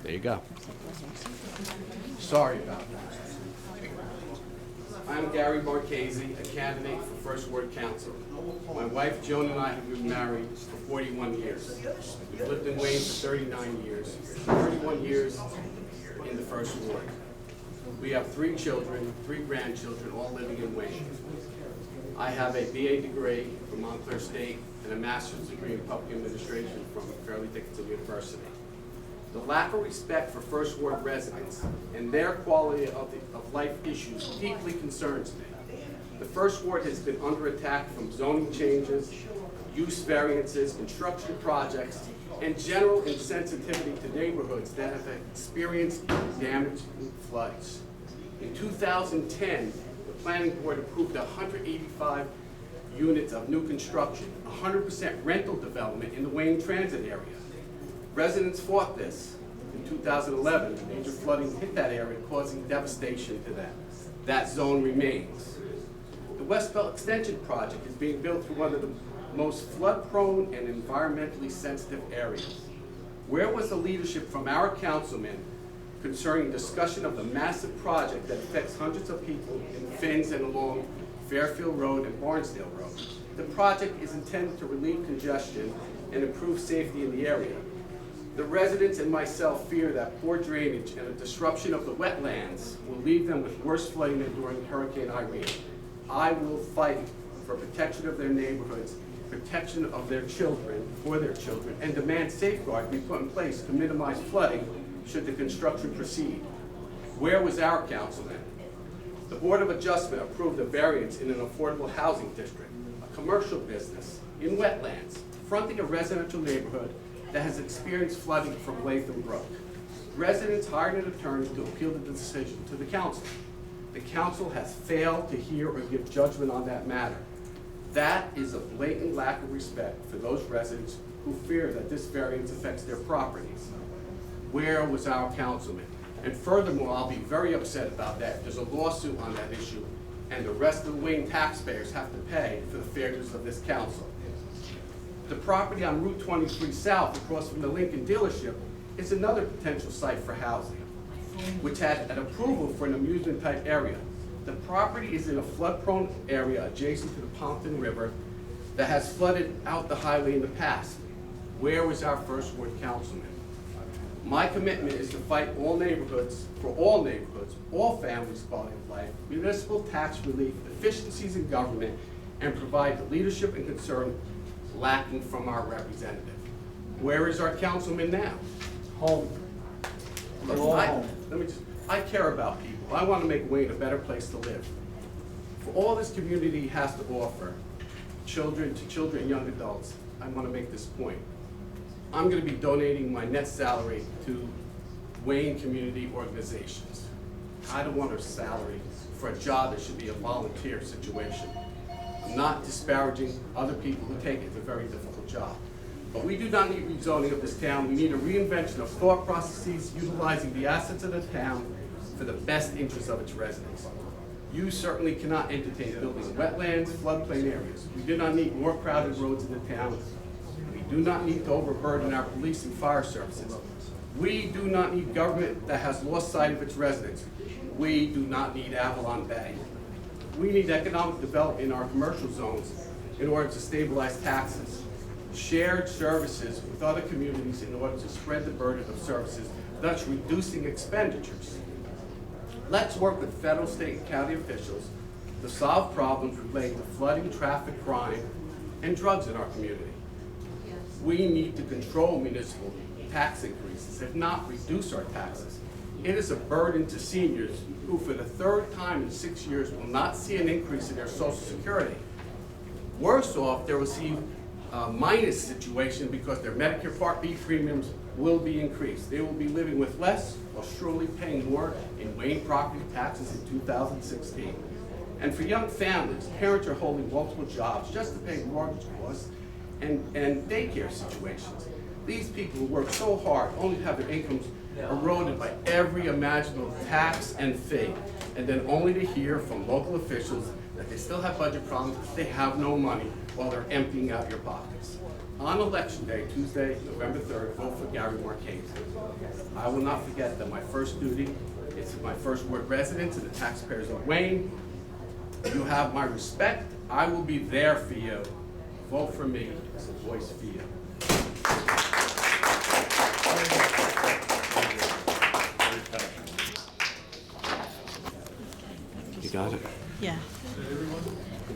There you go. Sorry about that. I'm Gary Marchese, a candidate for First Ward Council. My wife Joan and I have been married for 41 years. We've lived in Wayne for 39 years, 31 years in the First Ward. We have 3 children, 3 grandchildren, all living in Wayne. I have a BA degree from Montclair State and a master's degree in public administration from Fairleigh Dickinson University. The lack of respect for First Ward residents and their quality of life issues deeply concerns me. The First Ward has been under attack from zoning changes, use variances, construction projects, and general insensitivity to neighborhoods that have experienced damage and floods. In 2010, the Planning Board approved 185 units of new construction, 100% rental development in the Wayne Transit area. Residents fought this. In 2011, major flooding hit that area, causing devastation to them. That zone remains. The West Belt Extension Project is being built through one of the most flood-prone and environmentally sensitive areas. Where was the leadership from our councilmen concerning discussion of the massive project that affects hundreds of people in Finns and along Fairfield Road and Barnsdale Road? The project is intended to relieve congestion and improve safety in the area. The residents and myself fear that poor drainage and a disruption of the wetlands will leave them with worse flooding than during Hurricane Irene. I will fight for protection of their neighborhoods, protection of their children, for their children, and demand safeguards be put in place to minimize flooding should the construction proceed. Where was our councilman? The Board of Adjustment approved a variance in an affordable housing district, a commercial business in wetlands, fronting a residential neighborhood that has experienced flooding from Latham Brook. Residents hired an attorney to appeal the decision to the council. The council has failed to hear or give judgment on that matter. That is a blatant lack of respect for those residents who fear that this variance affects their properties. Where was our councilman? And furthermore, I'll be very upset about that. There's a lawsuit on that issue, and the rest of the Wayne taxpayers have to pay for the failures of this council. The property on Route 23 South, across from the Lincoln dealership, is another potential site for housing, which had an approval for an amusement-type area. The property is in a flood-prone area adjacent to the Pompton River that has flooded out the highway in the past. Where was our First Ward councilman? My commitment is to fight all neighborhoods, for all neighborhoods, all families' quality of life, municipal tax relief, efficiencies in government, and provide the leadership and concern lacking from our representative. Where is our councilman now? Home. I care about people. I want to make Wayne a better place to live. For all this community has to offer, children and young adults, I want to make this point. I'm going to be donating my net salary to Wayne community organizations. I don't want a salary for a job that should be a volunteer situation. I'm not disparaging other people who take it. It's a very difficult job. But we do not need rezoning of this town. We need a reinvention of thought processes utilizing the assets of the town for the best interest of its residents. You certainly cannot entertain building wetlands, floodplain areas. We do not need more crowded roads in the town. We do not need to overburden our police and fire services. We do not need government that has lost sight of its residents. We do not need Avalon Bay. We need economic development in our commercial zones in order to stabilize taxes. Shared services with other communities in order to spread the burden of services, thus reducing expenditures. Let's work with federal, state, and county officials to solve problems relating to flooding, traffic, crime, and drugs in our community. We need to control municipal tax increases, if not reduce our taxes. It is a burden to seniors who, for the 3rd time in 6 years, will not see an increase in their Social Security. Worse off, they'll receive a minus situation because their Medicare Part B premiums will be increased. They will be living with less while surely paying more in Wayne property taxes in 2016. And for young families, parents are holding multiple jobs just to pay mortgage costs and daycare situations. These people who work so hard only to have their incomes eroded by every imaginable tax and fee, and then only to hear from local officials that they still have budget problems, they have no money, while they're emptying out your pockets. On Election Day, Tuesday, November 3rd, vote for Gary Marchese. I will not forget that my first duty is to my first ward resident, to the taxpayers of Wayne. You have my respect. I will be there for you. Vote for me as a voice for you. You got it. Yeah.